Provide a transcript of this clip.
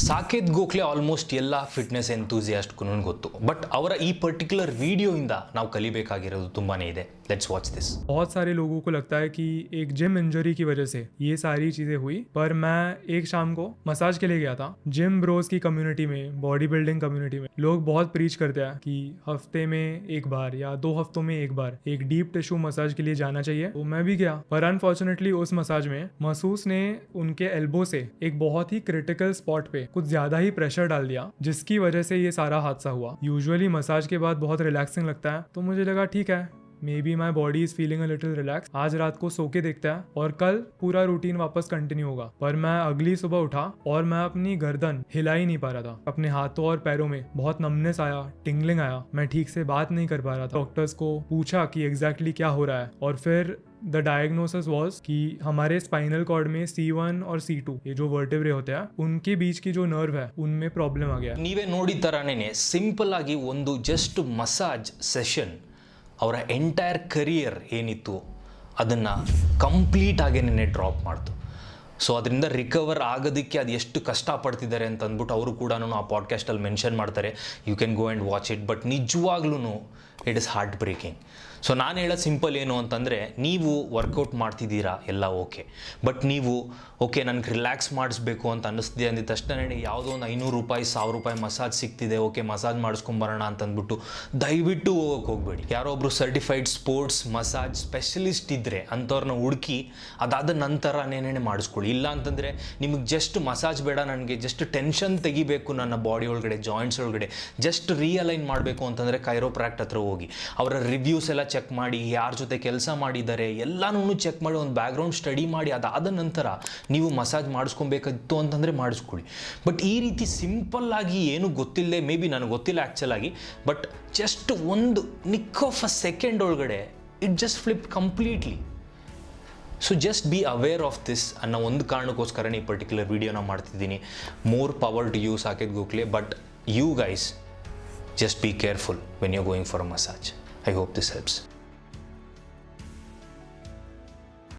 Saket Gokhale almost ಎಲ್ಲ fitness ಎಂತೂಸಿಯಾಸ್ಟ್ಗೂ ಗೊತ್ತು, but ಅವರ ಈ पर्टिकुलर वीडियो इंदा ನಾವು ಕಲಿಬೇಕಾಗಿರೋದು ತುಂಬಾನೇ ಇದೆ. Let's watch this. बहुत सारे लोगों को लगता है कि एक जिम इंजरी की वजह से ये सारी चीजें हुई, पर मैं एक शाम को मसाज के लिए गया था. जिम ब्रोस की कम्युनिटी में, बॉडी बिल्डिंग कम्युनिटी में लोग बहुत प्रीच करते हैं कि हफ्ते में एक बार या 2 हफ्तों में एक बार एक डीप टिश्यू मसाज के लिए जाना चाहिए. तो मैं भी गया, पर अनफॉर्चुनेटली उस मसाज में मसूस ने उनके एल्बो से एक बहुत ही क्रिटिकल स्पॉट पे कुछ ज्यादा ही प्रेशर डाल दिया, जिसकी वजह से ये सारा हादसा हुआ. यूजुअली मसाज के बाद बहुत रिलैक्सिंग लगता है, तो मुझे लगा ठीक है, may be my body is feeling a little relax, आज रात को सो के देखते हैं और कल पूरा रूटीन वापस कंटिन्यू होगा. पर मैं अगली सुबह उठा और मैं अपनी गर्दन हिला ही नहीं पा रहा था. अपने हाथों और पैरों में बहुत नमनेस आया, टिंगलिंग आया, मैं ठीक से बात नहीं कर पा रहा था. डॉक्टर्स को पूछा कि एग्जैक्टली क्या हो रहा है, और फिर द डायग्नोसिस वॉज कि हमारे स्पाइनल कॉर्ड में C1 और C2 ये जो वर्टेब्रे होते हैं उनके बीच की जो नर्व है उनमें प्रॉब्लम आ गया. ನೀವೇ ನೋಡಿದ ತರಾನೇ ಸಿಂಪಲ್ ಆಗಿ ಒಂದು ಜಸ್ಟ್ ಮಸಾಜ್ ಸೆಷನ್ ಅವರ ಎಂಟೈರ್ ಕರಿಯರ್ ಏನಿತ್ತು ಅದನ್ನು ಕಂಪ್ಲೀಟ್ ಆಗೇನೆ ಡ್ರಾಪ್ ಮಾಡ್ತು. ಸೊ ಅದರಿಂದ ರಿಕವರ್ ಆಗೋದಕ್ಕೆ ಅದು ಎಷ್ಟು ಕಷ್ಟಪಡ್ತಿದ್ದಾರೆ ಅಂತ ಅಂದ್ಬಿಟ್ಟು ಅವರು ಕೂಡ ಆ ಪಾಡ್ಕಾಸ್ಟಲ್ಲಿ ಮೆನ್ಷನ್ ಮಾಡ್ತಾರೆ. You can go and watch it. But ನಿಜವಾಗ್ಲೂ it is heartbreaking. So ನಾನು ಹೇಳೋದು ಸಿಂಪಲ್ ಏನು ಅಂತಂದರೆ, ನೀವು ವರ್ಕೌಟ್ ಮಾಡ್ತಿದ್ದೀರಾ ಎಲ್ಲ ಓಕೆ, ಬಟ್ ನೀವು ಓಕೆ ನನಗೆ ರಿಲ್ಯಾಕ್ಸ್ ಮಾಡಿಸ್ಬೇಕು ಅಂತ ಅನ್ನಿಸ್ತಿದೆ ಅಂದಿದ ತಕ್ಷಣ ಯಾವುದೋ ಒಂದು ₹500 ₹1000 ಮಸಾಜ್ ಸಿಗ್ತಿದೆ, ಓಕೆ ಮಸಾಜ್ ಮಾಡಿಸ್ಕೊಂಬರೋಣ ಅಂತಂದ್ಬಿಟ್ಟು ದಯವಿಟ್ಟು ಹೋಗೋಕೆ ಹೋಗಬೇಡಿ. ಯಾರೋ ಒಬ್ಬರು ಸರ್ಟಿಫೈಡ್ ಸ್ಪೋರ್ಟ್ಸ್ ಮಸಾಜ್ ಸ್ಪೆಷಲಿಸ್ಟ್ ಇದ್ದರೆ ಅಂಥವ್ರನ್ನ ಹುಡುಕಿ ಅದಾದ ನಂತರ ನೇನೇ ಮಾಡಿಸ್ಕೊಳ್ಳಿ. ಇಲ್ಲ ಅಂತಂದರೆ ನಿಮಗೆ ಜಸ್ಟ್ ಮಸಾಜ್ ಬೇಡ, ನನಗೆ ಜಸ್ಟ್ ಟೆನ್ಷನ್ ತೆಗಿಬೇಕು ನನ್ನ ಬಾಡಿ ಒಳಗಡೆ, ಜಾಯಿಂಟ್ಸ್ ಒಳಗಡೆ ಜಸ್ಟ್ ರಿಯಲೈನ್ ಮಾಡಬೇಕು ಅಂತಂದರೆ ಕೈರೋಪ್ರಾಕ್ಟ್ ಹತ್ರ ಹೋಗಿ ಅವರ ರಿವ್ಯೂಸ್ ಎಲ್ಲ ಚೆಕ್ ಮಾಡಿ, ಯಾರ ಜೊತೆ ಕೆಲಸ ಮಾಡಿದ್ದಾರೆ ಎಲ್ಲನೂ ಚೆಕ್ ಮಾಡಿ, ಒಂದು ಬ್ಯಾಕ್ಗ್ರೌಂಡ್ ಸ್ಟಡಿ ಮಾಡಿ, ಅದಾದ ನಂತರ ನೀವು ಮಸಾಜ್ ಮಾಡಿಸ್ಕೊಬೇಕಾಗಿತ್ತು ಅಂತಂದರೆ ಮಾಡಿಸ್ಕೊಳ್ಳಿ. ಬಟ್ ಈ ರೀತಿ ಸಿಂಪಲ್ ಆಗಿ ಏನು ಗೊತ್ತಿಲ್ಲದೆ, ಮೇ ಬಿ ನನಗೆ ಗೊತ್ತಿಲ್ಲ ಆ್ಯಕ್ಚುಲ್ ಆಗಿ, ಬಟ್ ಜಸ್ಟ್ ಒಂದು ನಿಕ್ ಆಫ್ ಅ ಸೆಕೆಂಡ್ ಒಳಗಡೆ it just flip completely. So just be aware of this ಅನ್ನೋ ಒಂದು ಕಾರಣಕ್ಕೋಸ್ಕರ ಈ ಪರ್ಟಿಕ್ಯುಲರ್ ವೀಡಿಯೋನ ಮಾಡ್ತಿದ್ದೀನಿ. More power to you Saket Gokhale, but you guys just be careful when you're going for a massage. I hope this helps.